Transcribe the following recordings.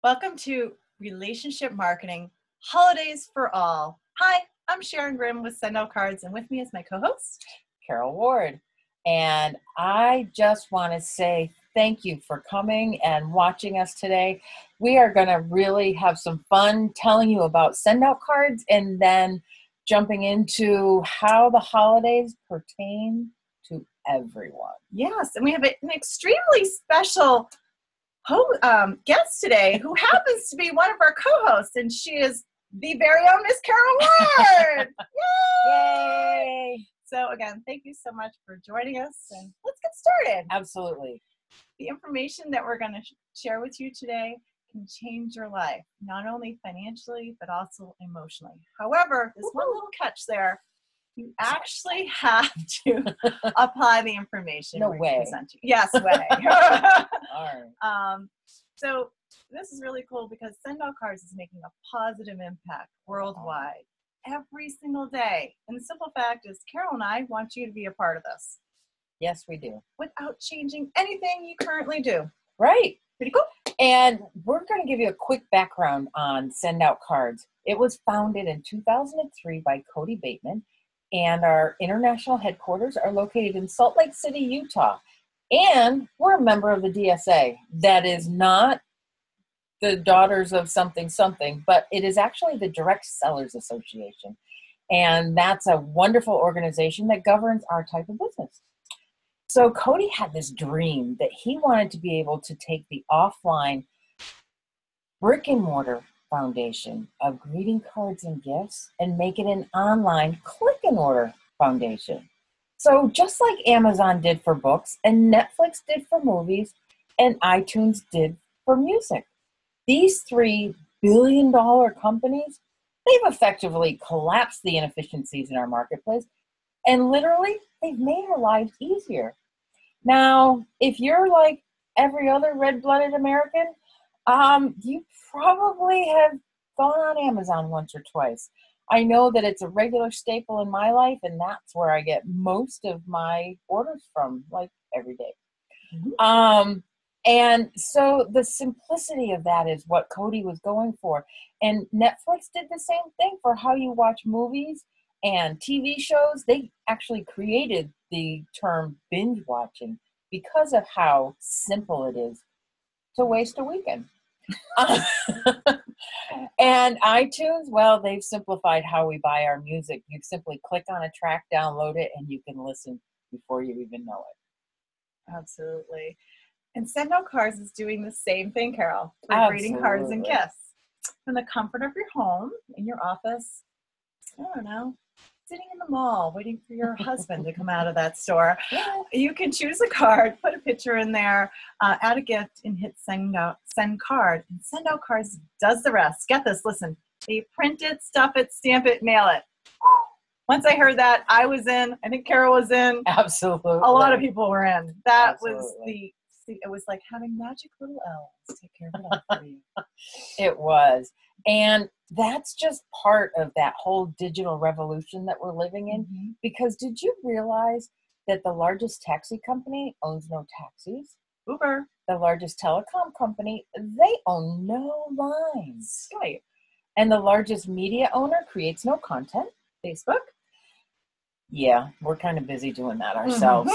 Welcome to Relationship Marketing, Holidays for All. Hi, I'm Sharon Grimm with SendOutCards, and with me is my co-host, Carol Ward. And I just want to say thank you for coming and watching us today. We are going to really have some fun telling you about SendOutCards and then jumping into how the holidays pertain to everyone. Yes, and we have an extremely special guest today who happens to be one of our co-hosts, and she is the very own Miss Carol Ward. Yay! Yay! So again, thank you so much for joining us, and let's get started. Absolutely. The information that we're going to share with you today can change your life, not only financially, but also emotionally. However, there's one little catch there. You actually have to apply the information. No way. Present you. Yes, way. All right. So this is really cool because SendOutCards is making a positive impact worldwide every single day. And the simple fact is, Carol and I want you to be a part of this. Yes, we do. Without changing anything you currently do. Right. Pretty cool. And we're going to give you a quick background on SendOutCards. It was founded in 2003 by Cody Bateman, and our international headquarters are located in Salt Lake City, Utah. And we're a member of the DSA. That is not the Daughters of something, but it is actually the Direct Sellers Association. And that's a wonderful organization that governs our type of business. So Cody had this dream that he wanted to be able to take the offline brick and mortar foundation of greeting cards and gifts and make it an online click and order foundation. So just like Amazon did for books and Netflix did for movies and iTunes did for music, these $3 billion companies, they've effectively collapsed the inefficiencies in our marketplace, and literally they've made our lives easier. Now, if you're like every other red-blooded American, you probably have gone on Amazon once or twice. I know that it's a regular staple in my life, and that's where I get most of my orders from, like every day. Mm-hmm. And so the simplicity of that is what Cody was going for. And Netflix did the same thing for how you watch movies and TV shows. They actually created the term binge watching because of how simple it is to waste a weekend. And iTunes, well, they've simplified how we buy our music. You simply click on a track, download it, and you can listen before you even know it. Absolutely. And SendOutCards is doing the same thing, Carol, for greeting cards and gifts. From the comfort of your home, in your office, I don't know, sitting in the mall, waiting for your husband to come out of that store. You can choose a card, put a picture in there, add a gift, and hit send card. And SendOutCards does the rest. Get this, listen. They print it, stuff it, stamp it, mail it. Once I heard that, I was in. I think Carol was in. Absolutely. A lot of people were in. That Absolutely. it was like having magic little elves take care of it all for you. It was. And that's just part of that whole digital revolution that we're living in. Mm-hmm. Because did you realize that the largest taxi company owns no taxis? Uber. The largest telecom company, they own no lines. Skype. And the largest media owner creates no content. Facebook. Yeah, we're kind of busy doing that ourselves.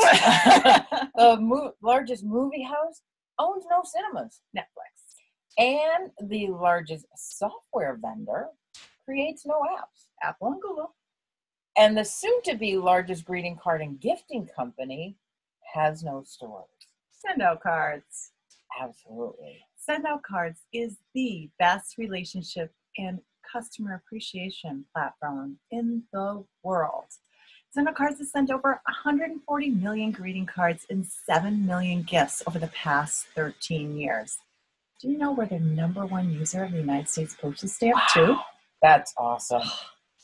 The largest movie house owns no cinemas. Netflix. And the largest software vendor creates no apps. Apple and Google. And the soon-to-be largest greeting card and gifting company has no stores. SendOutCards. Absolutely. SendOutCards is the best relationship and customer appreciation platform in the world. SendOutCards has sent over 140 million greeting cards and 7 million gifts over the past 13 years. Do you know we're the #1 user of the United States Postal Stamp, too? That's awesome.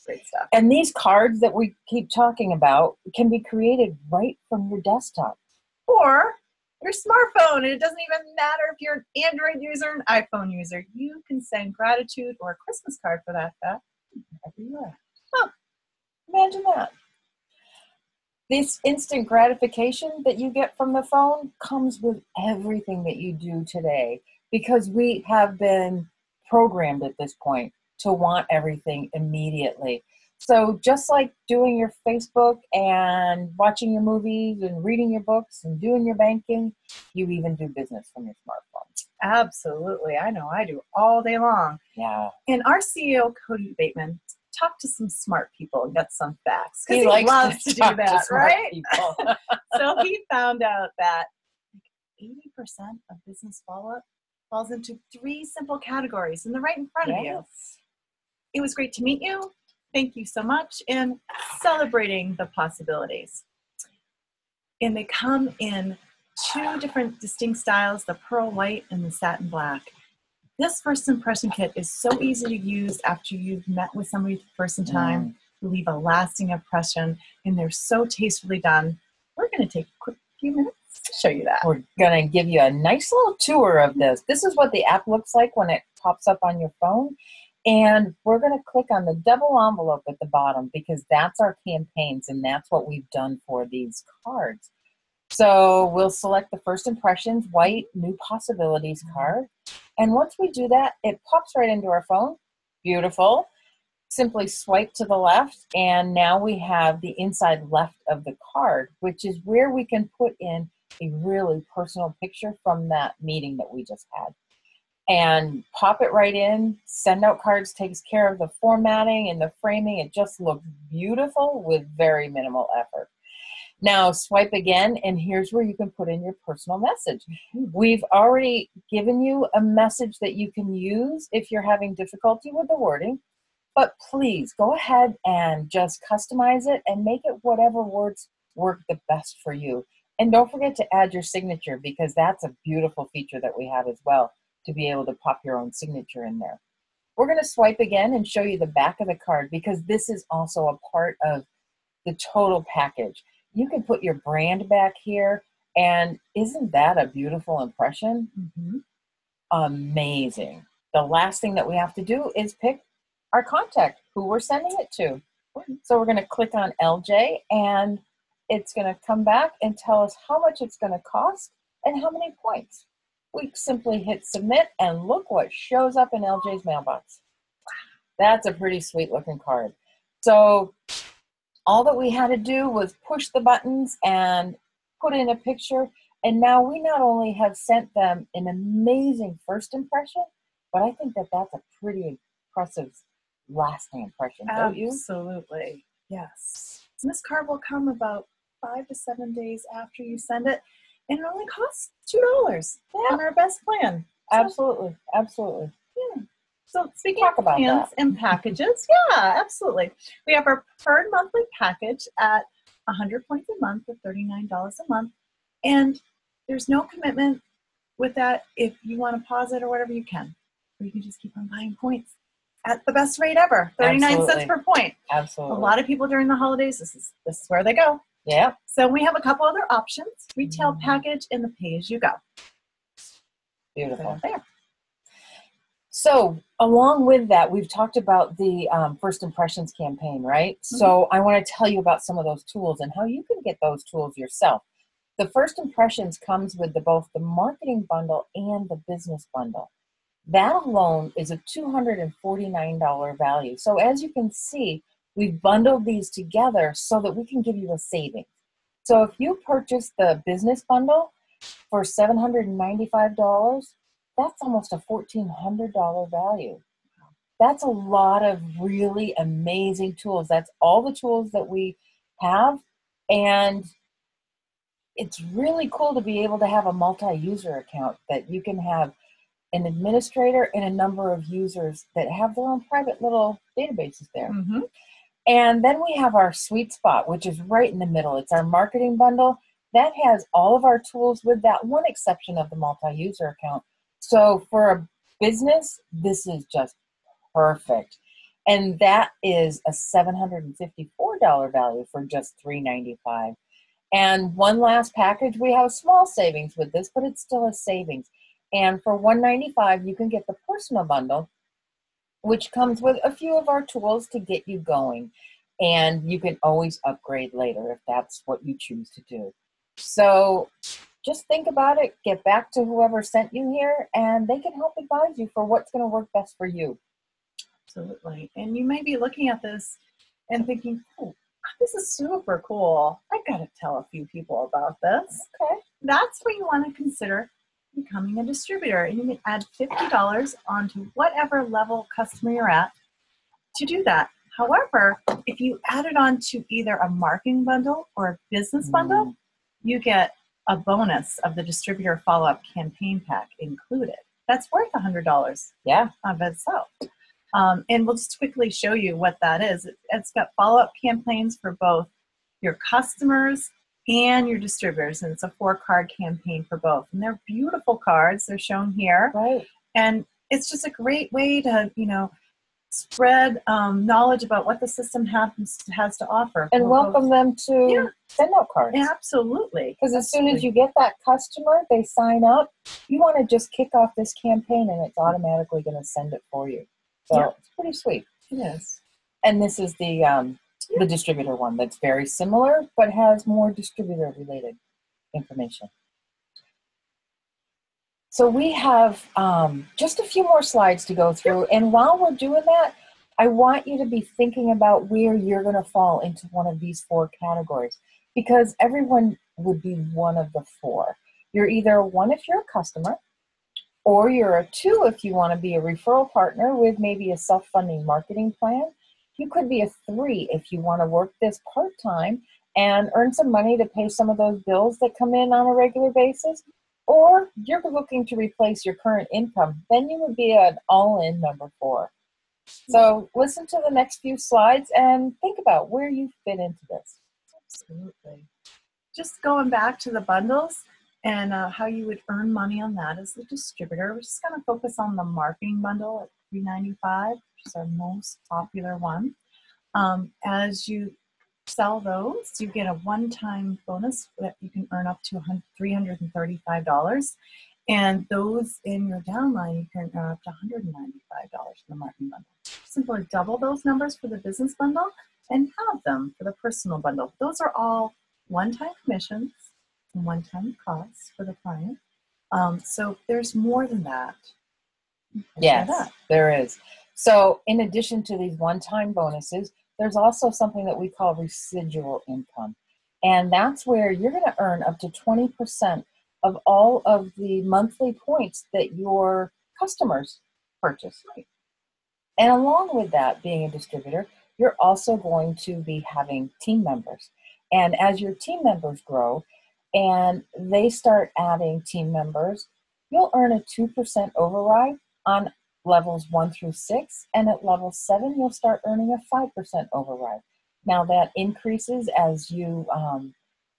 Great stuff. And these cards that we keep talking about can be created right from your desktop. Or your smartphone. And it doesn't even matter if you're an Android user or an iPhone user. You can send gratitude or a Christmas card for that fact wherever you are. Huh. Imagine that. This instant gratification that you get from the phone comes with everything that you do today, because we have been programmed at this point to want everything immediately. So just like doing your Facebook and watching your movies and reading your books and doing your banking, you even do business from your smartphone. Absolutely. I know I do all day long. Yeah. And our CEO, Cody Bateman, talked to some smart people and got some facts. Because He loves to do that, right? People. So he found out that 80% of business follow-up falls into 3 simple categories, and they're right in front of you. It was great to meet you. Thank you so much. And celebrating the possibilities. And they come in 2 different distinct styles, the pearl white and the satin black. This first impression kit is so easy to use after you've met with somebody for the first time. You leave a lasting impression, and they're so tastefully done. We're going to take a quick few minutes to show you that. We're going to give you a nice little tour of this. This is what the app looks like when it pops up on your phone. And we're going to click on the double envelope at the bottom, because that's our campaigns, and that's what we've done for these cards. So we'll select the first impressions, white, new possibilities card. And once we do that, it pops right into our phone. Beautiful. Simply swipe to the left, and now we have the inside left of the card, which is where we can put in a really personal picture from that meeting that we just had. And pop it right in. SendOutCards takes care of the formatting and the framing. It just looks beautiful with very minimal effort. Now swipe again, and here's where you can put in your personal message. We've already given you a message that you can use if you're having difficulty with the wording, but please go ahead and just customize it and make it whatever words work the best for you. And don't forget to add your signature, because that's a beautiful feature that we have as well, to be able to pop your own signature in there. We're going to swipe again and show you the back of the card, because this is also a part of the total package. You can put your brand back here, and isn't that a beautiful impression? Amazing. The last thing that we have to do is pick our contact, who we're sending it to. So we're going to click on LJ, and it's going to come back and tell us how much it's going to cost and how many points. We simply hit submit, and look what shows up in LJ's mailbox. That's a pretty sweet looking card. So all that we had to do was push the buttons and put in a picture, and now we not only have sent them an amazing first impression, but I think that that's a pretty impressive lasting impression, don't you? Absolutely, yes. And this card will come about 5 to 7 days after you send it, and it only costs $2 on our best plan. So, absolutely. Yeah. So speaking of plans and packages, yeah, absolutely. We have our preferred monthly package at 100 points a month for $39 a month. And there's no commitment with that. If you want to pause it or whatever, you can. Or you can just keep on buying points at the best rate ever, 39 cents per point. Absolutely. A lot of people during the holidays, this is where they go. Yeah. So we have a couple other options: retail package and the pay-as-you-go. Beautiful. There. So along with that, we've talked about the First Impressions campaign, right? So I want to tell you about some of those tools and how you can get those tools yourself. The First Impressions comes with both the marketing bundle and the business bundle. That alone is a $249 value. So as you can see, we've bundled these together so that we can give you a savings. So if you purchase the business bundle for $795, that's almost a $1,400 value. That's a lot of really amazing tools. That's all the tools that we have. And it's really cool to be able to have a multi-user account that you can have an administrator and a number of users that have their own private little databases there. And then we have our sweet spot, which is right in the middle. It's our marketing bundle. That has all of our tools with that one exception of the multi-user account. So for a business, this is just perfect. And that is a $754 value for just $395. And one last package, we have a small savings with this, but it's still a savings. And for $195, you can get the personal bundle, which comes with a few of our tools to get you going. And you can always upgrade later if that's what you choose to do. So just think about it, get back to whoever sent you here, and they can help advise you for what's going to work best for you. Absolutely. And you may be looking at this and thinking, oh, this is super cool. I got to tell a few people about this. Okay. That's where you want to consider becoming a distributor. And you can add $50 onto whatever level customer you're at to do that. However, if you add it on to either a marketing bundle or a business bundle, you get a bonus of the distributor follow-up campaign pack included. That's worth $100 of itself. And we'll just quickly show you what that is. It's got follow-up campaigns for both your customers and your distributors, and it's a 4-card campaign for both. And they're beautiful cards. They're shown here. Right. And it's just a great way to, spread knowledge about what the system has to offer. And welcome them to SendOutCards. Yeah, absolutely. Because as soon as you get that customer, they sign up, you want to just kick off this campaign and it's automatically going to send it for you. So it's pretty sweet. It is. And this is the distributor one that's very similar, but has more distributor-related information. So we have just a few more slides to go through. And while we're doing that, I want you to be thinking about where you're going to fall into one of these 4 categories, because everyone would be one of the 4. You're either a 1 if you're a customer, or you're a 2 if you want to be a referral partner with maybe a self-funding marketing plan. You could be a 3 if you want to work this part-time and earn some money to pay some of those bills that come in on a regular basis. Or you're looking to replace your current income, then you would be an all-in number 4. So listen to the next few slides and think about where you fit into this. Absolutely. Just going back to the bundles and how you would earn money on that as a distributor. We're just going to focus on the marketing bundle at $395, which is our most popular one. As you sell those, you get a one-time bonus that you can earn up to $335. And those in your downline, you can earn up to $195 for the marketing bundle. Simply double those numbers for the business bundle and halve them for the personal bundle. Those are all one-time commissions and one-time costs for the client. So there's more than that. Yes, there is. So in addition to these one-time bonuses, there's also something that we call residual income. And that's where you're going to earn up to 20% of all of the monthly points that your customers purchase. And along with that, being a distributor, you're also going to be having team members. And as your team members grow and they start adding team members, you'll earn a 2% override on levels 1 through 6, and at level 7, you'll start earning a 5% override. Now that increases as you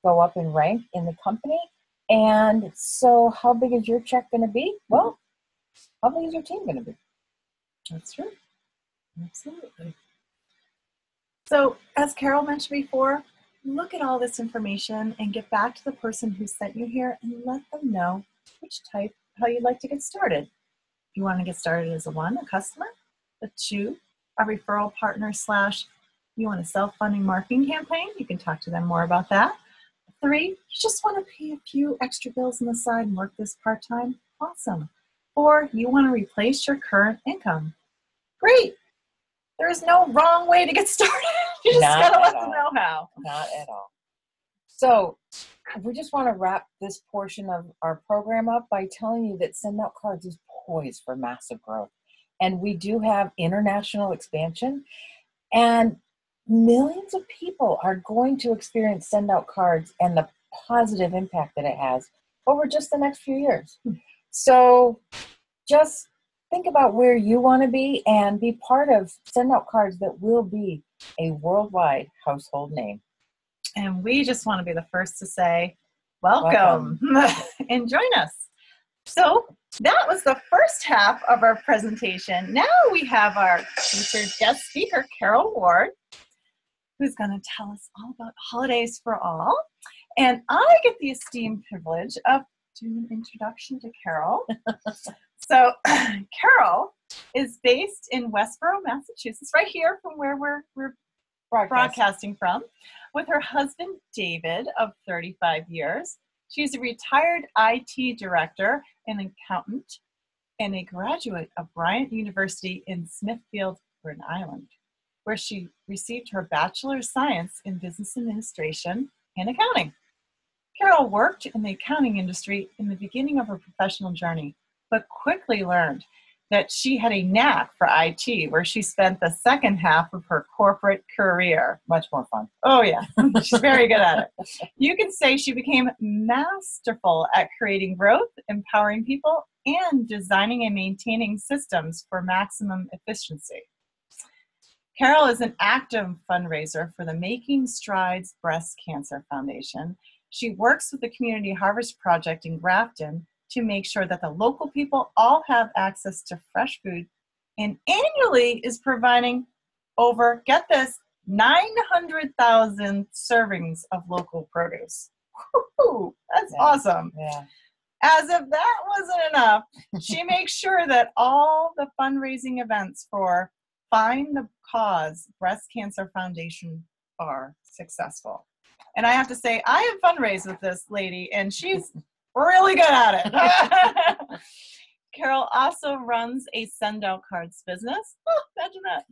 go up in rank in the company. And so how big is your check going to be? Well, how big is your team going to be? That's true. Absolutely. So as Carol mentioned before, look at all this information and get back to the person who sent you here and let them know how you'd like to get started. If you want to get started as a 1, a customer, a 2, a referral partner / you want a self-funding marketing campaign, you can talk to them more about that. 3, you just want to pay a few extra bills on the side and work this part-time, awesome. 4, you want to replace your current income. Great. There is no wrong way to get started. You just got to let them know how. Not at all. So we just want to wrap this portion of our program up by telling you that SendOutCards is poised for massive growth. And we do have international expansion, and millions of people are going to experience SendOutCards and the positive impact that it has over just the next few years. So just think about where you want to be and be part of SendOutCards that will be a worldwide household name. And we just want to be the first to say, welcome. And join us. So that was the first half of our presentation. Now we have our featured guest speaker, Carol Ward, who's going to tell us all about holidays for all. And I get the esteemed privilege of doing an introduction to Carol. So Carol is based in Westboro, Massachusetts, right here from where we're broadcasting from, with her husband, David, of 35 years. She's a retired IT director and accountant and a graduate of Bryant University in Smithfield, Rhode Island, where she received her Bachelor of Science in Business Administration and Accounting. Carol worked in the accounting industry in the beginning of her professional journey, but quickly learned that she had a knack for IT, where she spent the second half of her corporate career. Much more fun. Oh, yeah. She's very good at it. You can say she became masterful at creating growth, empowering people, and designing and maintaining systems for maximum efficiency. Carol is an active fundraiser for the Making Strides Breast Cancer Foundation. She works with the Community Harvest Project in Grafton to make sure that the local people all have access to fresh food, and annually is providing over, get this, 900,000 servings of local produce. Woo-hoo, that's awesome. Yeah. As if that wasn't enough, she makes sure that all the fundraising events for Find the Cause Breast Cancer Foundation are successful. And I have to say, I have fundraised with this lady, and she's really good at it. Carol also runs a SendOutCards business. Oh, imagine that.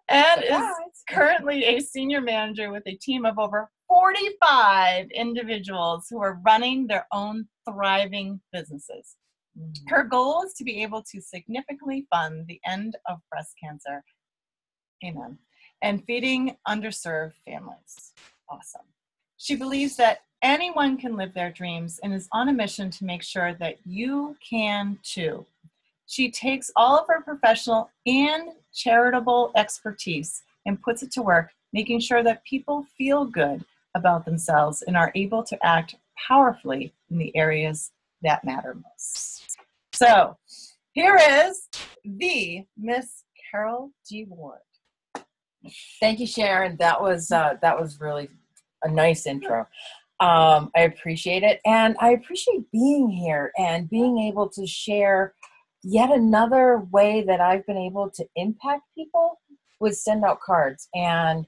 And is currently a senior manager with a team of over 45 individuals who are running their own thriving businesses. Her goal is to be able to significantly fund the end of breast cancer. Amen. And feeding underserved families. Awesome. She believes that anyone can live their dreams and is on a mission to make sure that you can too. She takes all of her professional and charitable expertise and puts it to work, making sure that people feel good about themselves and are able to act powerfully in the areas that matter most. So here is the Miss Carol G. Ward. Thank you, Sharon. That was really a nice intro. I appreciate it. And I appreciate being here and being able to share yet another way that I've been able to impact people with SendOutCards. And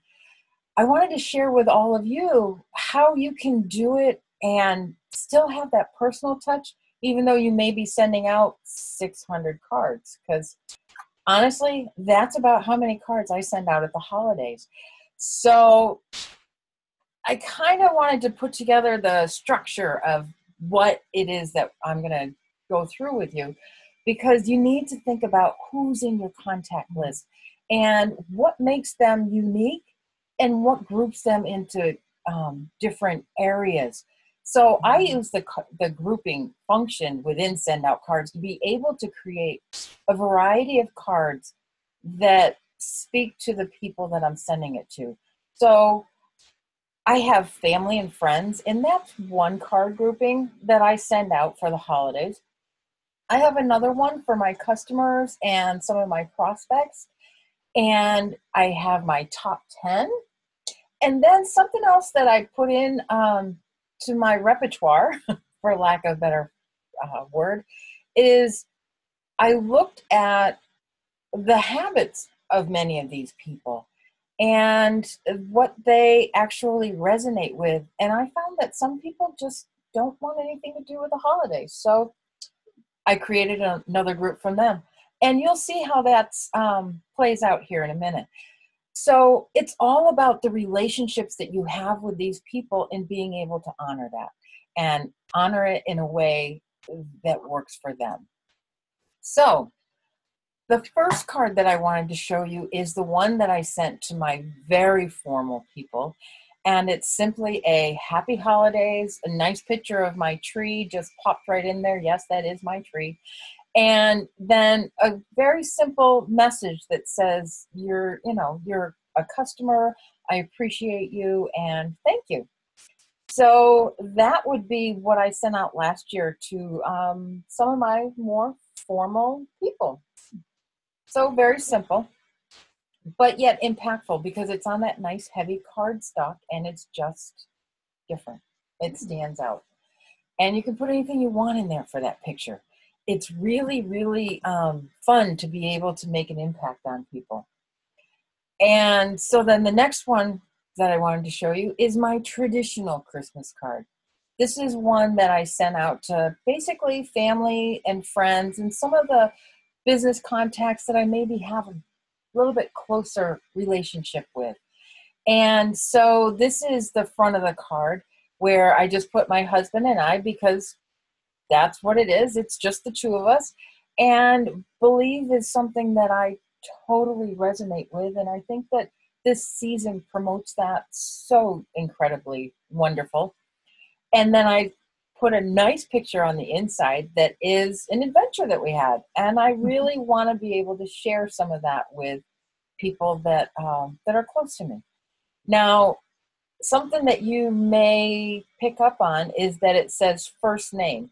I wanted to share with all of you how you can do it and still have that personal touch, even though you may be sending out 600 cards. Because honestly, that's about how many cards I send out at the holidays. So I kind of wanted to put together the structure of what it is that I'm going to go through with you, because you need to think about who's in your contact list and what makes them unique and what groups them into different areas. So I use the grouping function within SendOutCards to be able to create a variety of cards that speak to the people that I'm sending it to. So I have family and friends, and that's one card grouping that I send out for the holidays. I have another one for my customers and some of my prospects, and I have my top 10. And then something else that I put in to my repertoire, for lack of a better word, is I looked at the habits of many of these people and what they actually resonate with. And I found that some people just don't want anything to do with the holidays. So I created another group from them. And you'll see how that plays out here in a minute. So it's all about the relationships that you have with these people and being able to honor that and honor it in a way that works for them. So the first card that I wanted to show you is the one that I sent to my very formal people. And it's simply a happy holidays, a nice picture of my tree just popped right in there. Yes, that is my tree. And then a very simple message that says, you're a customer, I appreciate you, and thank you. So that would be what I sent out last year to some of my more formal people. So very simple, but yet impactful, because it's on that nice heavy cardstock and it's just different. It stands out. And you can put anything you want in there for that picture. It's really, really fun to be able to make an impact on people. And so then the next one that I wanted to show you is my traditional Christmas card. This is one that I sent out to basically family and friends and some of the business contacts that I maybe have a little bit closer relationship with. And so this is the front of the card where I just put my husband and I, because that's what it is. It's just the two of us. And believe is something that I totally resonate with. And I think that this season promotes that so incredibly wonderful. And then I put a nice picture on the inside that is an adventure that we had. And I really want to be able to share some of that with people that are close to me. Now, something that you may pick up on is that it says first name.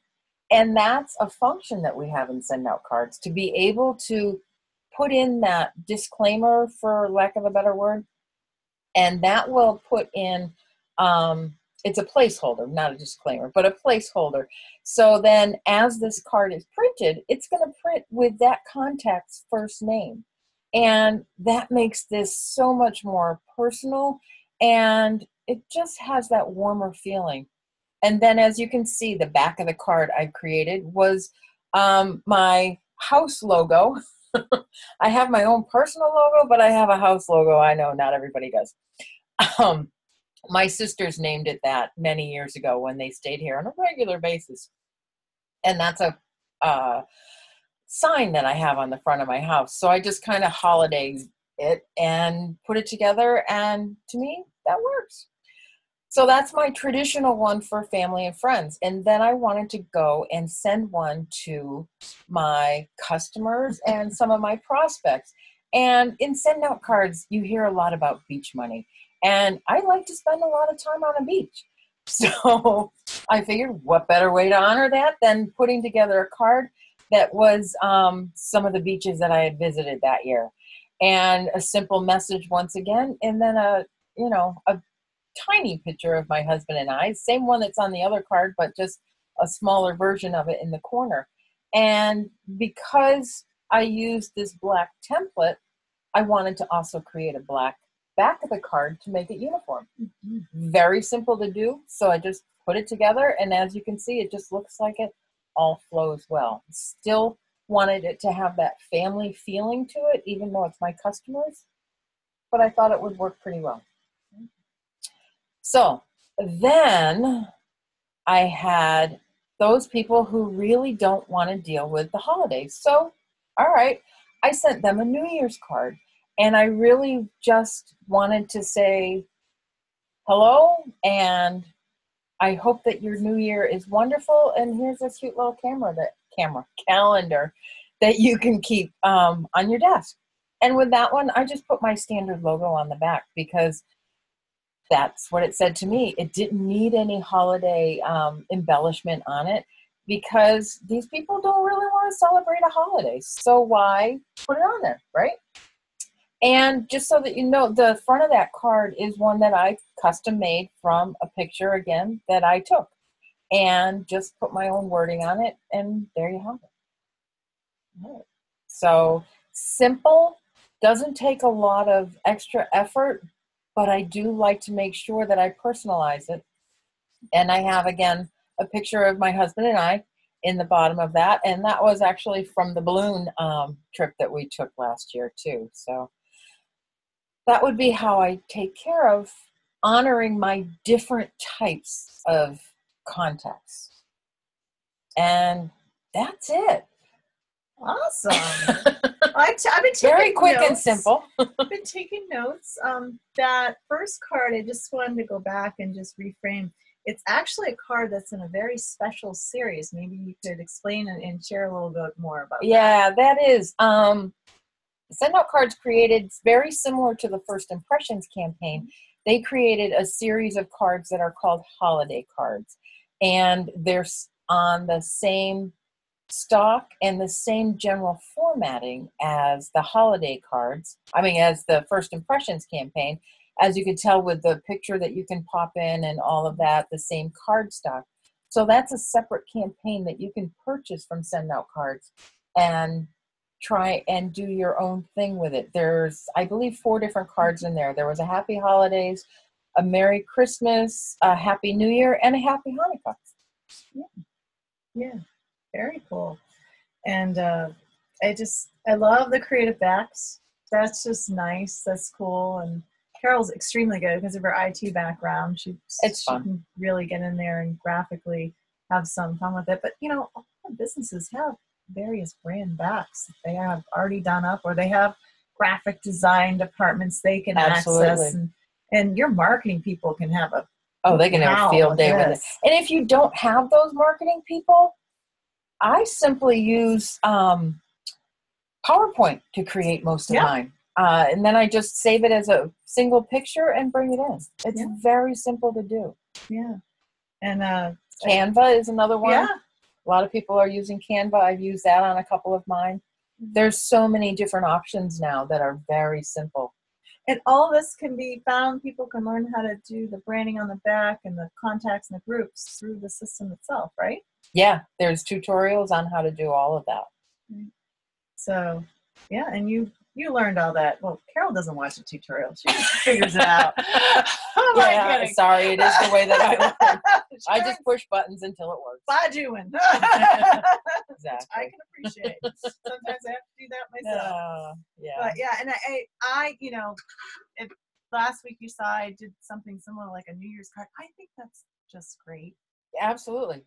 And that's a function that we have in SendOutCards, to be able to put in that disclaimer, for lack of a better word. And that will put in, it's a placeholder, not a disclaimer, but a placeholder. So then as this card is printed, it's going to print with that contact's first name. And that makes this so much more personal, and it just has that warmer feeling. And then as you can see, the back of the card I created was my house logo. I have my own personal logo, but I have a house logo. I know not everybody does. My sisters named it that many years ago when they stayed here on a regular basis. And that's a sign that I have on the front of my house. So I just kind of holidays it and put it together, and to me, that works. So that's my traditional one for family and friends. And then I wanted to go and send one to my customers and some of my prospects. And in SendOutCards, you hear a lot about beach money. And I like to spend a lot of time on a beach. So I figured, what better way to honor that than putting together a card that was some of the beaches that I had visited that year. And a simple message once again, and then a tiny picture of my husband and I, same one that's on the other card, but just a smaller version of it in the corner. And because I used this black template, I wanted to also create a black back of the card to make it uniform. Mm-hmm. Very simple to do. So I just put it together, and as you can see, it just looks like it all flows well. Still wanted it to have that family feeling to it, even though it's my customers, but I thought it would work pretty well. So then I had those people who really don't want to deal with the holidays. So, all right, I sent them a New Year's card, and I really just wanted to say hello, and I hope that your new year is wonderful. And here's a cute little calendar that you can keep on your desk. And with that one, I just put my standard logo on the back because that's what it said to me. It didn't need any holiday embellishment on it because these people don't really want to celebrate a holiday. So why put it on there, right? And just so that you know, the front of that card is one that I custom made from a picture, again, that I took. And just put my own wording on it, and there you have it. Right. So simple, doesn't take a lot of extra effort, but I do like to make sure that I personalize it. And I have, again, a picture of my husband and I in the bottom of that. And that was actually from the balloon trip that we took last year too. So that would be how I take care of honoring my different types of contacts. And that's it. Awesome. I've been taking very quick notes. And simple. I've been taking notes. That first card, I just wanted to go back and just reframe. It's actually a card that's in a very special series. Maybe you could explain and share a little bit more about that. Yeah, that is. SendOutCards created, very similar to the First Impressions campaign. They created a series of cards that are called holiday cards. And they're on the same stock and the same general formatting as the holiday cards. As the First Impressions campaign. As you can tell with the picture that you can pop in and all of that, the same card stock. So that's a separate campaign that you can purchase from SendOutCards and try and do your own thing with it. There's, I believe, 4 different cards in there. There was a Happy Holidays, a Merry Christmas, a Happy New Year, and a Happy Hanukkah. Yeah, very cool. And I love the creative backs. That's just nice. That's cool. And Carol's extremely good because of her IT background. She can really get in there and graphically have some fun with it. But, you know, all the businesses have various brand backs they have already done up, or they have graphic design departments they can access. And your marketing people can have they can have a field day with it. And if you don't have those marketing people, I simply use PowerPoint to create most of mine. And then I just save it as a single picture and bring it in. It's very simple to do. Yeah. And Canva is another one. Yeah. A lot of people are using Canva. I've used that on a couple of mine. There's so many different options now that are very simple. And all this can be found. People can learn how to do the branding on the back and the contacts and the groups through the system itself, right? Yeah, there's tutorials on how to do all of that. So, yeah, and you learned all that. Well, Carol doesn't watch the tutorial. She just figures it out. Sorry, it is the way that I work. I just push buttons until it works. Bajuin. Exactly. I can appreciate. Sometimes I have to do that myself. But yeah, and I you know, if last week you saw I did something similar like a New Year's card, I think that's just great. Absolutely.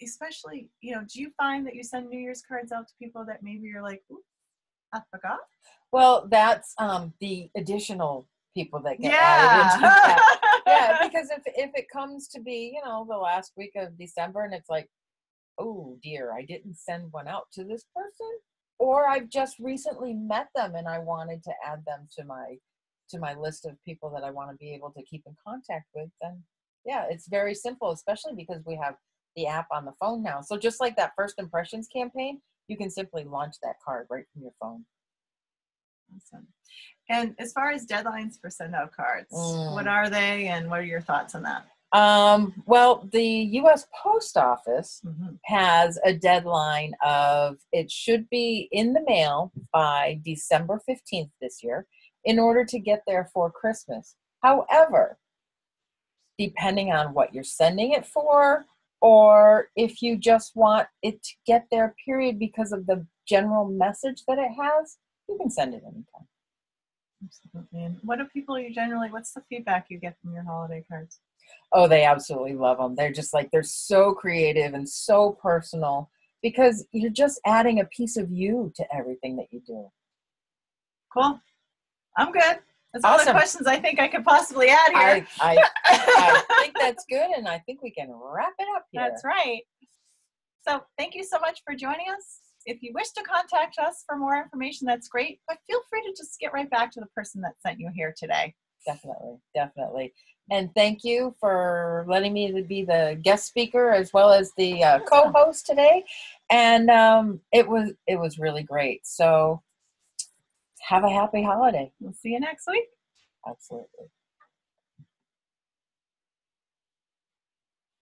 Especially, you know, do you find that you send New Year's cards out to people that maybe you're like, ooh, I forgot? Well, that's the additional people that get added into that. Yeah, because if it comes to be, you know, the last week of December and it's like, oh dear, I didn't send one out to this person, or I've just recently met them and I wanted to add them to my list of people that I want to be able to keep in contact with, then yeah, it's very simple, especially because we have the app on the phone now. So just like that first impressions campaign, you can simply launch that card right from your phone. Awesome. And as far as deadlines for SendOutCards, what are they and what are your thoughts on that? Well, the U.S. Post Office has a deadline of it should be in the mail by December 15th this year in order to get there for Christmas. However, depending on what you're sending it for, or if you just want it to get there, period, because of the general message that it has, you can send it anytime. Absolutely. And what do people what's the feedback you get from your holiday cards? Oh, they absolutely love them. They're just like, they're so creative and so personal because you're just adding a piece of you to everything that you do. Cool. I'm good. That's all the questions I think I could possibly add here. I think that's good, and I think we can wrap it up here. That's right. So thank you so much for joining us. If you wish to contact us for more information, that's great, but feel free to just get right back to the person that sent you here today. Definitely. And thank you for letting me be the guest speaker as well as the co-host today. And it was really great. So have a happy holiday. We'll see you next week. Absolutely.